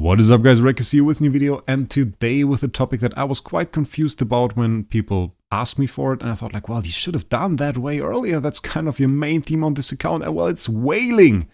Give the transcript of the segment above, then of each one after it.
What is up, guys? Wraec here with a new video, and today with a topic that I was quite confused about when people asked me for it, and I thought like, well, you should have done that way earlier. That's kind of your main theme on this account, and well, it's whaling.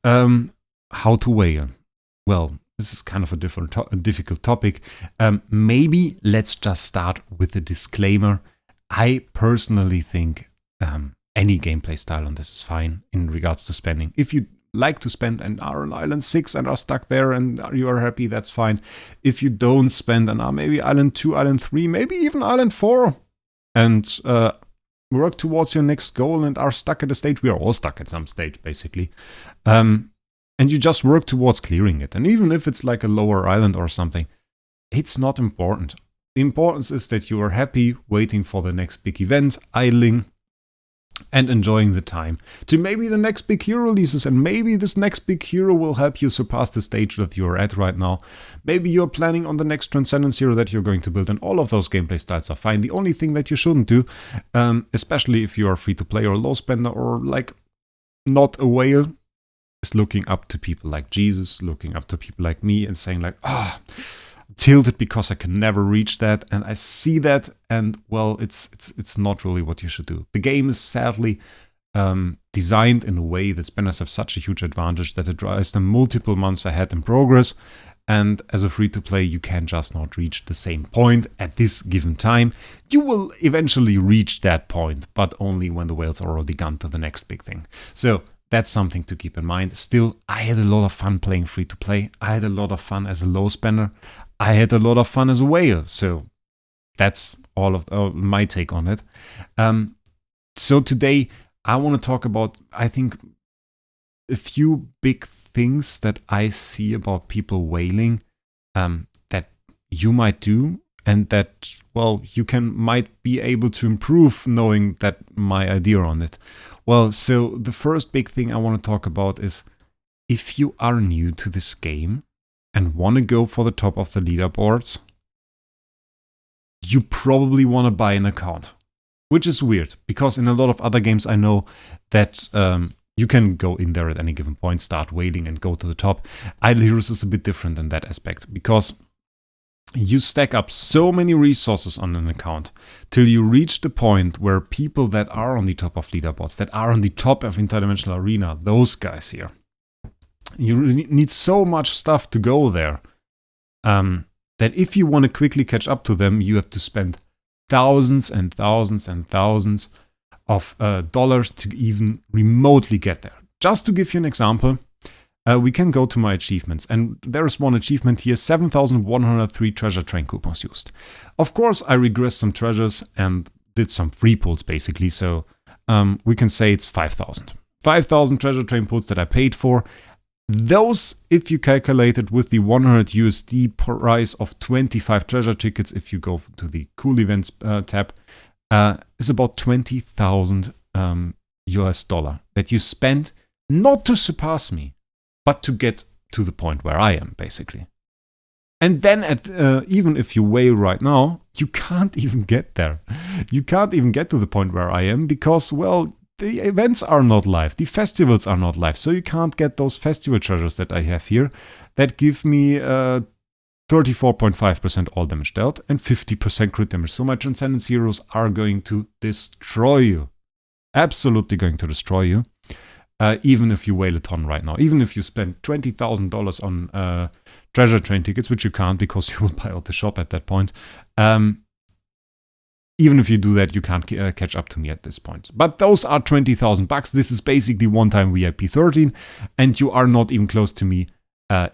How to whale? Well, this is kind of a difficult topic. Maybe let's just start with a disclaimer. I personally think any gameplay style on this is fine in regards to spending. If you like to spend and are on Island 6 and are stuck there and you are happy, that's fine. If you don't spend and are maybe Island 2, Island 3, maybe even Island 4 and work towards your next goal and are stuck at a stage, we are all stuck at some stage basically, and you just work towards clearing it. And even if it's like a lower island or something, it's not important. The importance is that you are happy waiting for the next big event, idling, and enjoying the time to maybe the next big hero releases, and maybe this next big hero will help you surpass the stage that you're at right now. Maybe you're planning on the next Transcendence hero that you're going to build, and all of those gameplay styles are fine. The only thing that you shouldn't do, especially if you are free to play or low spender or like not a whale, is looking up to people like Jesus, looking up to people like me and saying like, tilted because I can never reach that, and I see that, and well, it's not really what you should do. The game is sadly designed in a way that spenders have such a huge advantage that it drives them multiple months ahead in progress, and as a free-to-play you can just not reach the same point at this given time. You will eventually reach that point, but only when the whales are already gone to the next big thing. So that's something to keep in mind. Still, I had a lot of fun playing free-to-play. I had a lot of fun as a low spender. I had a lot of fun as a whale, so that's all of my take on it. So today I want to talk about, I think, a few big things that I see about people whaling that you might do, and that, well, you might be able to improve knowing that my idea on it. Well, so the first big thing I want to talk about is, if you are new to this game and want to go for the top of the leaderboards, you probably want to buy an account. Which is weird, because in a lot of other games I know that you can go in there at any given point, start whaling and go to the top. Idle Heroes is a bit different in that aspect, because you stack up so many resources on an account till you reach the point where people that are on the top of leaderboards, that are on the top of Interdimensional Arena, those guys here, you need so much stuff to go there that if you want to quickly catch up to them, you have to spend thousands and thousands and thousands of dollars to even remotely get there. Just to give you an example, we can go to my achievements, and there is one achievement here: 7,103 treasure train coupons used. Of course, I regressed some treasures and did some free pulls basically, so we can say it's 5,000. 5,000 treasure train pulls that I paid for. Those, if you calculate it with the 100 USD price of 25 treasure tickets, if you go to the cool events tab, is about 20,000 US dollar that you spend not to surpass me, but to get to the point where I am, basically. And then even if you whale right now, you can't even get there. You can't even get to the point where I am because, well, the events are not live, the festivals are not live, so you can't get those festival treasures that I have here that give me 34.5% all damage dealt and 50% crit damage. So my Transcendence heroes are going to destroy you. Absolutely going to destroy you. Even if you whale a ton right now. Even if you spend $20,000 on treasure train tickets, which you can't because you will buy out the shop at that point. Even if you do that, you can't catch up to me at this point. But those are 20,000 bucks. This is basically one-time VIP 13, and you are not even close to me,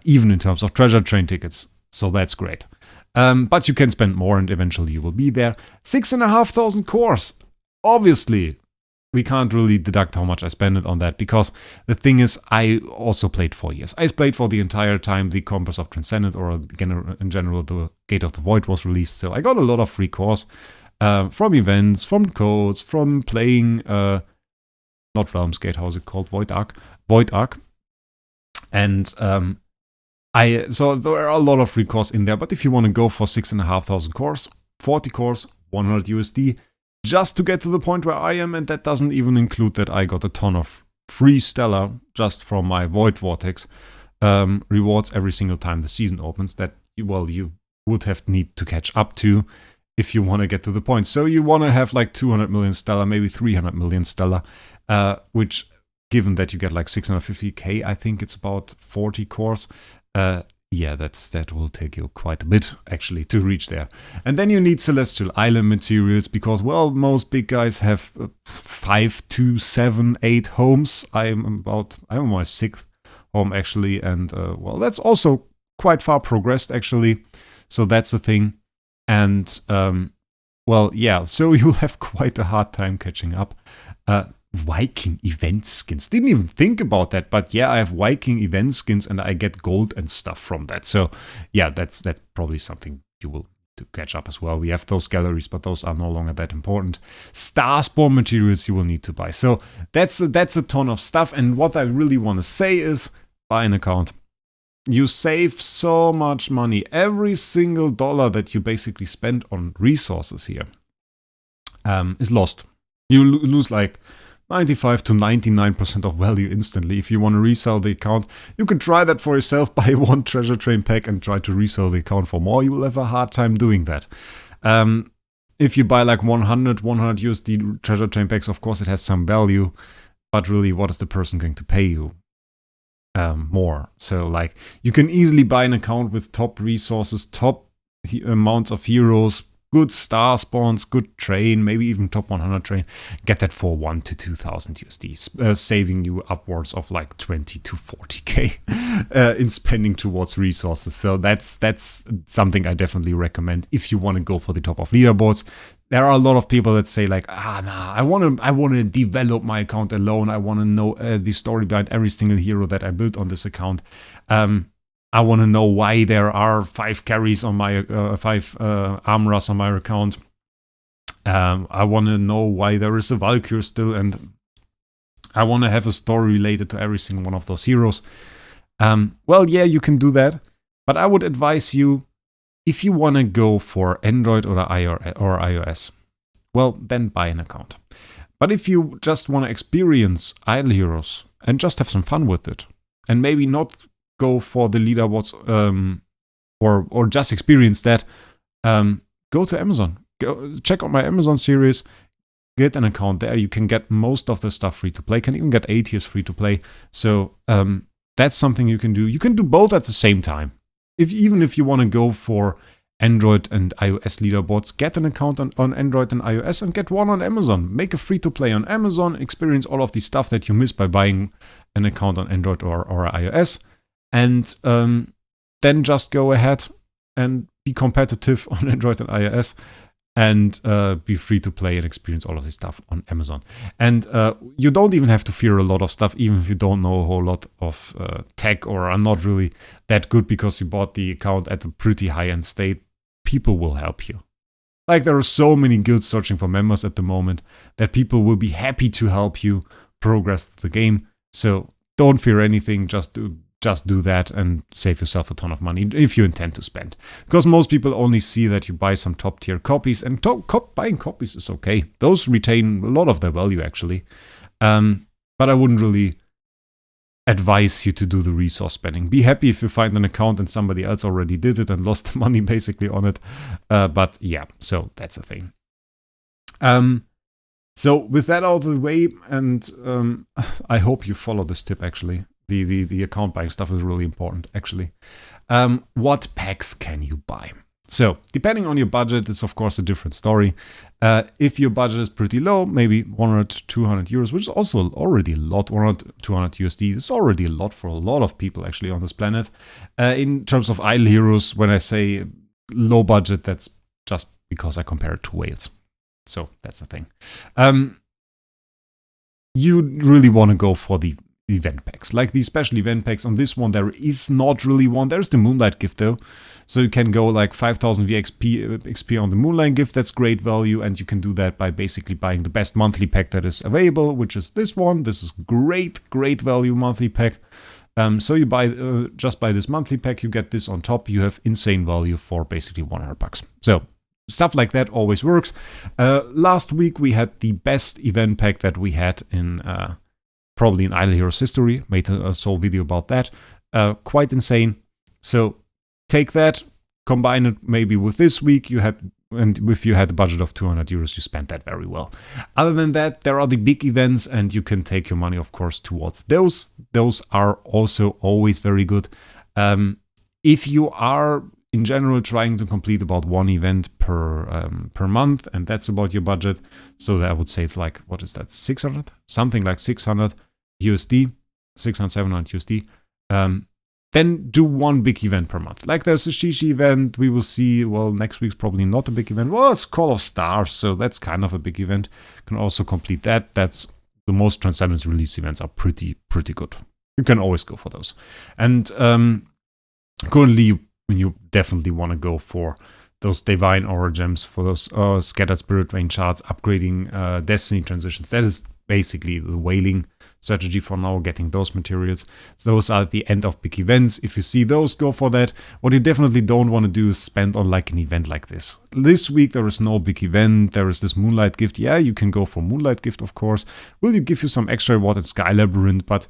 even in terms of treasure train tickets. So that's great. But you can spend more, and eventually you will be there. 6,500 cores. Obviously, we can't really deduct how much I spent it on that, because the thing is, I also played 4 years. I played for the entire time the Compass of Transcendent, or in general, the Gate of the Void was released. So I got a lot of free cores. From events, from codes, from playing, not Realms Gate, how's it called? Void Arc. And so there are a lot of free cores in there, but if you want to go for 6,500 cores, 40 cores, 100 USD, just to get to the point where I am, and that doesn't even include that I got a ton of free Stellar just from my Void Vortex, rewards every single time the season opens that, well, you would have need to catch up to if you want to get to the point. So you want to have like 200 million stellar, maybe 300 million stellar, which, given that you get like 650k, I think it's about 40 cores. Yeah, that will take you quite a bit actually to reach there. And then you need celestial island materials because, well, most big guys have 5 to 7, 8 homes. I'm on my 6th home actually, and well, that's also quite far progressed actually. So that's the thing. And well, yeah, so you'll have quite a hard time catching up. Viking event skins. Didn't even think about that, but yeah, I have Viking event skins and I get gold and stuff from that. So yeah, that's probably something you will to catch up as well. We have those galleries, but those are no longer that important. Star spawn materials you will need to buy. So that's a ton of stuff. And what I really want to say is, buy an account. You save so much money. Every single dollar that you basically spend on resources here is lost. You lose like 95 to 99% of value instantly. If you want to resell the account, you can try that for yourself. Buy one treasure train pack and try to resell the account for more. You will have a hard time doing that. If you buy like 100 USD treasure train packs, of course it has some value, but really, what is the person going to pay you more? So like, you can easily buy an account with top resources, top amounts of heroes, good star spawns, good train, maybe even top 100 train. Get that for 1 to 2,000 USD, saving you upwards of like 20 to 40k in spending towards resources. So that's something I definitely recommend if you want to go for the top of leaderboards. There are a lot of people that say like, nah, I want to develop my account alone. I want to know the story behind every single hero that I built on this account. I want to know why there are 5 carries on my 5 armorers on my account. I want to know why there is a Valkyrie still, and I want to have a story related to every single one of those heroes. Well, yeah, you can do that, but I would advise you, if you want to go for Android or iOS, well, then buy an account. But if you just want to experience idle heroes and just have some fun with it, and maybe not go for the leaderboards or just experience that, go to Amazon. Go check out my Amazon series, get an account there. You can get most of the stuff free to play, can even get A tiers free to play. So that's something you can do. You can do both at the same time. Even if you want to go for Android and iOS leaderboards, get an account on Android and iOS and get one on Amazon. Make a free to play on Amazon, experience all of the stuff that you miss by buying an account on Android or iOS. And then just go ahead and be competitive on Android and iOS and be free to play and experience all of this stuff on Amazon. And you don't even have to fear a lot of stuff, even if you don't know a whole lot of tech or are not really that good because you bought the account at a pretty high-end state. People will help you. Like, there are so many guilds searching for members at the moment that people will be happy to help you progress the game. So don't fear anything, just do that and save yourself a ton of money if you intend to spend. Because most people only see that you buy some top tier copies, and buying copies is okay. Those retain a lot of their value actually. But I wouldn't really advise you to do the resource spending. Be happy if you find an account and somebody else already did it and lost the money basically on it. But yeah, so that's the thing. So with that out of the way, and I hope you follow this tip actually. The account buying stuff is really important, actually. What packs can you buy? So, depending on your budget, it's of course a different story. If your budget is pretty low, maybe 100 to 200 euros, which is also already a lot, 100 200 USD, it's already a lot for a lot of people actually on this planet. In terms of idle heroes, when I say low budget, that's just because I compare it to whales. So, that's the thing. You really want to go for the event packs, like the special event packs. On this one there is not really one. There's the Moonlight gift though, so you can go like 5,000 XP on the Moonlight gift. That's great value, and you can do that by basically buying the best monthly pack that is available, which is this one. This is great value monthly pack. So you just buy this monthly pack, you get this on top, you have insane value for basically 100 bucks. So stuff like that always works. Last week we had the best event pack that we had in probably in Idle Heroes history. Made a sole video about that. quite insane. So take that, combine it maybe with this week and if you had a budget of 200 euros, you spent that very well. Other than that, there are the big events, and you can take your money, of course, towards those. Those are also always very good. If you are in general trying to complete about one event per month, and that's about your budget, so I would say it's like, what is that, 600? Something like 600 USD, 600, 700 USD. Then do one big event per month. Like there's a Shishi event, we will see, well, next week's probably not a big event. Well, it's Call of Stars, so that's kind of a big event. You can also complete that. That's the most Transcendence release events are pretty good. You can always go for those. And currently, you definitely want to go for those Divine Aura Gems, for those Scattered Spirit Rain shards, upgrading Destiny transitions. That is basically the whaling strategy for now, getting those materials. So those are at the end of big events. If you see those, go for that. What you definitely don't want to do is spend on like an event like this. This week there is no big event. There is this Moonlight Gift. Yeah, you can go for Moonlight Gift, of course. Will you give you some extra reward in Sky Labyrinth, but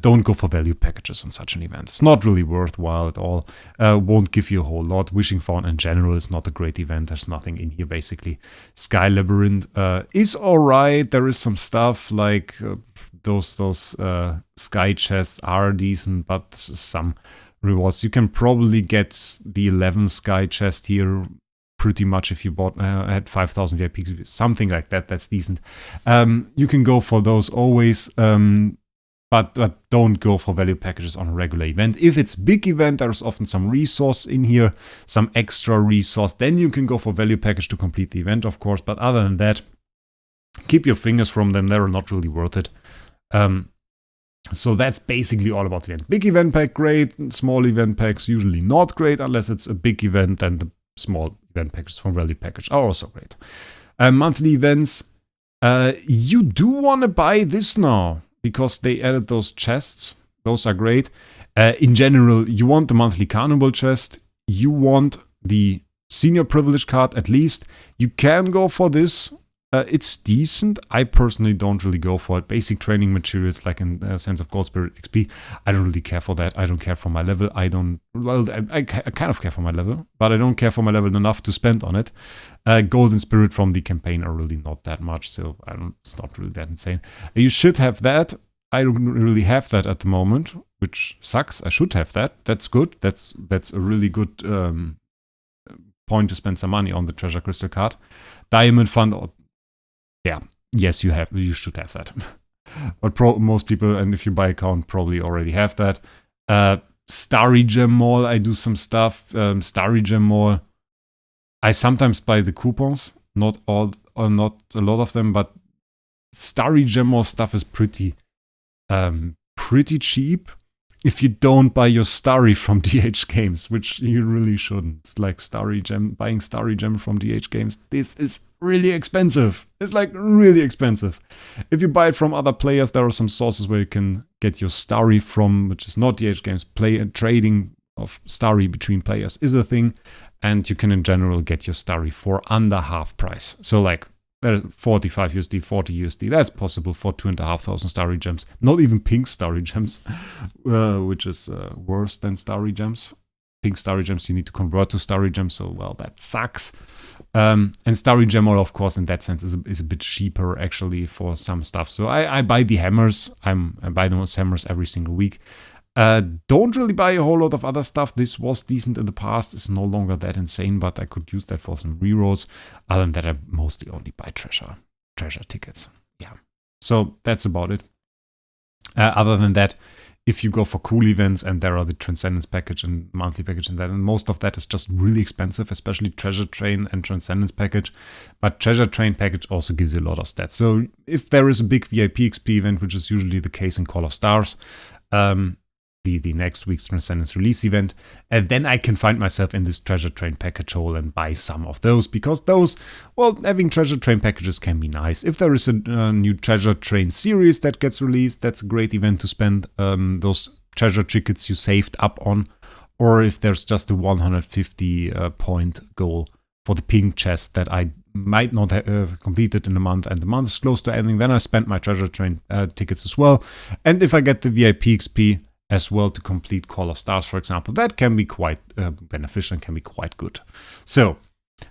don't go for value packages on such an event. It's not really worthwhile at all. Won't give you a whole lot. Wishing Fountain in general is not a great event. There's nothing in here basically. Sky Labyrinth is alright. There is some stuff like those sky chests are decent, but some rewards. You can probably get the 11 sky chest here pretty much if you bought had 5,000 VIP, something like that. That's decent. You can go for those always, but don't go for value packages on a regular event. If it's big event, there's often some resource in here, some extra resource. Then you can go for value package to complete the event, of course. But other than that, keep your fingers from them. They're not really worth it. So that's basically all about the event. Big event pack, great. Small event packs, usually not great unless it's a big event, and the small event packages from value package are also great. Monthly events, you do want to buy this now because they added those chests. Those are great. In general, you want the monthly carnival chest. You want the senior privilege card at least. You can go for this. It's decent. I personally don't really go for it. Basic training materials, like in the sense of Gold Spirit XP, I don't really care for that. I don't care for my level. I kind of care for my level, but I don't care for my level enough to spend on it. Golden Spirit from the campaign are really not that much, so it's not really that insane. You should have that. I don't really have that at the moment, which sucks. I should have that. That's good. That's a really good point to spend some money on the Treasure Crystal card. Diamond Fund. Yeah, yes, you should have that. But most people, and if you buy account, probably already have that. Starry Gem Mall, I do some stuff. Starry Gem Mall, I sometimes buy the coupons, not all or not a lot of them, but Starry Gem Mall stuff is pretty cheap if you don't buy your Starry from DH Games, which you really shouldn't. It's like buying Starry Gem from DH Games. This is really expensive. It's like really expensive. If you buy it from other players, there are some sources where you can get your Starry from, which is not DH Games. Trading of Starry between players is a thing, and you can in general get your Starry for under half price. So like there's 45 USD, 40 USD. That's possible for 2,500 Starry Gems. Not even pink Starry Gems, which is worse than Starry Gems. Pink Starry Gems you need to convert to Starry Gems, so well, that sucks. And Starry Gem, of course, in that sense is a bit cheaper actually for some stuff. So I buy the hammers. I buy those hammers every single week. Don't really buy a whole lot of other stuff. This was decent in the past. It's no longer that insane, but I could use that for some rerolls. Other than that, I mostly only buy treasure tickets. Yeah. So that's about it. Other than that, if you go for cool events, and there are the Transcendence package and monthly package and that, and most of that is just really expensive, especially Treasure Train and Transcendence package. But Treasure Train package also gives you a lot of stats. So if there is a big VIP XP event, which is usually the case in Call of Stars, the next week's Transcendence release event, and then I can find myself in this Treasure Train package hole and buy some of those, because those, well, having Treasure Train packages can be nice. If there is a new Treasure Train series that gets released, that's a great event to spend those treasure tickets you saved up on, or if there's just a 150 point goal for the pink chest that I might not have completed in a month, and the month is close to ending, then I spend my Treasure Train tickets as well. And if I get the VIP XP, as well to complete Call of Stars, for example. That can be quite beneficial and can be quite good. So,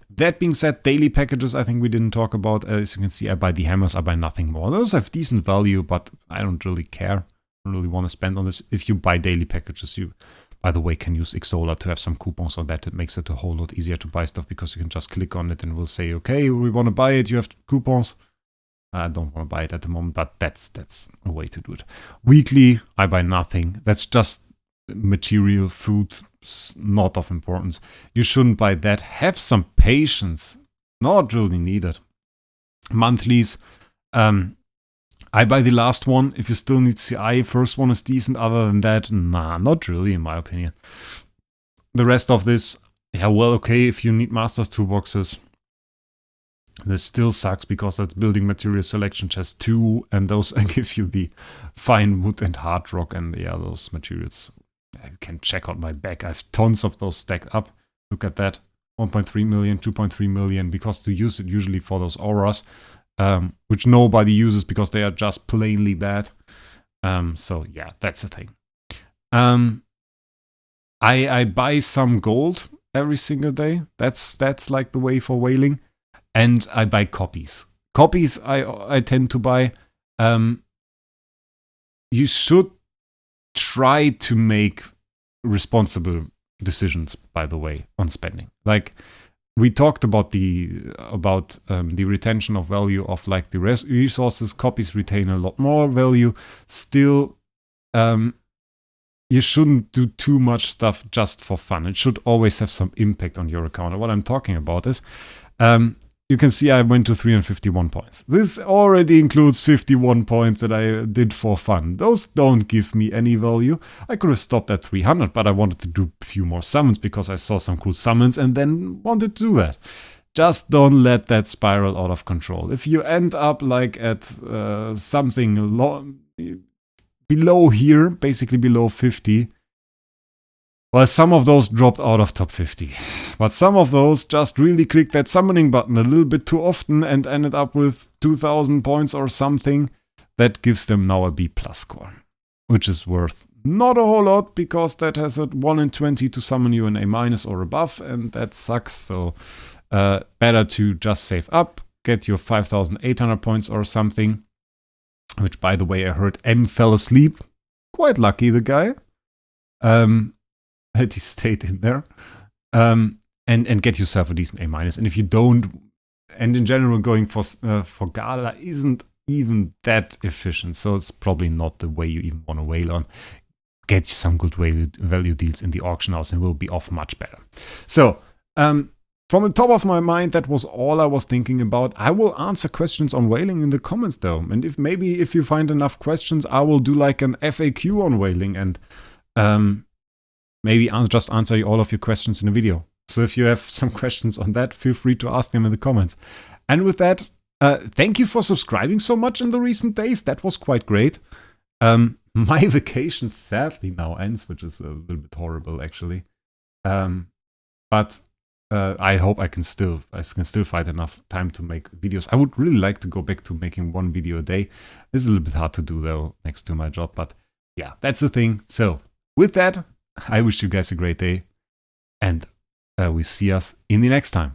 that being said, daily packages I think we didn't talk about. As you can see, I buy the hammers, I buy nothing more. Those have decent value, but I don't really care. I don't really want to spend on this. If you buy daily packages, you, by the way, can use Xsolar to have some coupons on that. It makes it a whole lot easier to buy stuff because you can just click on it and it will say, okay, we want to buy it, you have coupons. I don't want to buy it at the moment, but that's a way to do it. Weekly, I buy nothing. That's just material, food, not of importance. You shouldn't buy that. Have some patience. Not really needed. Monthlies, I buy the last one. If you still need CI, first one is decent. Other than that, nah, not really in my opinion. The rest of this, yeah, well, okay, if you need Masters toolboxes, this still sucks because that's building material selection chest 2, and those give you the fine wood and hard rock, and yeah, those materials. You can check out my bag. I have tons of those stacked up. Look at that. 1.3 million, 2.3 million, because to use it usually for those auras, which nobody uses because they are just plainly bad. So yeah, that's the thing. I buy some gold every single day. That's like the way for whaling. And I buy copies. Copies I tend to buy. You should try to make responsible decisions, by the way, on spending. Like we talked about the retention of value of like the resources. Copies retain a lot more value. Still, you shouldn't do too much stuff just for fun. It should always have some impact on your account. And what I'm talking about is, you can see I went to 351 points. This already includes 51 points that I did for fun. Those don't give me any value. I could have stopped at 300, but I wanted to do a few more summons because I saw some cool summons and then wanted to do that. Just don't let that spiral out of control. If you end up like at something below here, basically below 50, well, some of those dropped out of top 50, but some of those just really clicked that summoning button a little bit too often and ended up with 2,000 points or something. That gives them now a B+ score, which is worth not a whole lot because that has a 1 in 20 to summon you an A- or above, and that sucks. So better to just save up, get your 5,800 points or something, which, by the way, I heard M fell asleep. Quite lucky, the guy. That he stayed in there, and get yourself a decent A-. And if you don't, and in general going for Gala isn't even that efficient, so it's probably not the way you even want to whale on. Get some good value deals in the auction house and will be off much better. So, from the top of my mind, that was all I was thinking about. I will answer questions on whaling in the comments though, and if you find enough questions, I will do like an FAQ on whaling and maybe I'll just answer all of your questions in a video. So if you have some questions on that, feel free to ask them in the comments. And with that, thank you for subscribing so much in the recent days. That was quite great. My vacation sadly now ends, which is a little bit horrible actually. But I hope I can still find enough time to make videos. I would really like to go back to making one video a day. It's a little bit hard to do though, next to my job. But yeah, that's the thing. So with that, I wish you guys a great day, and we see us in the next time.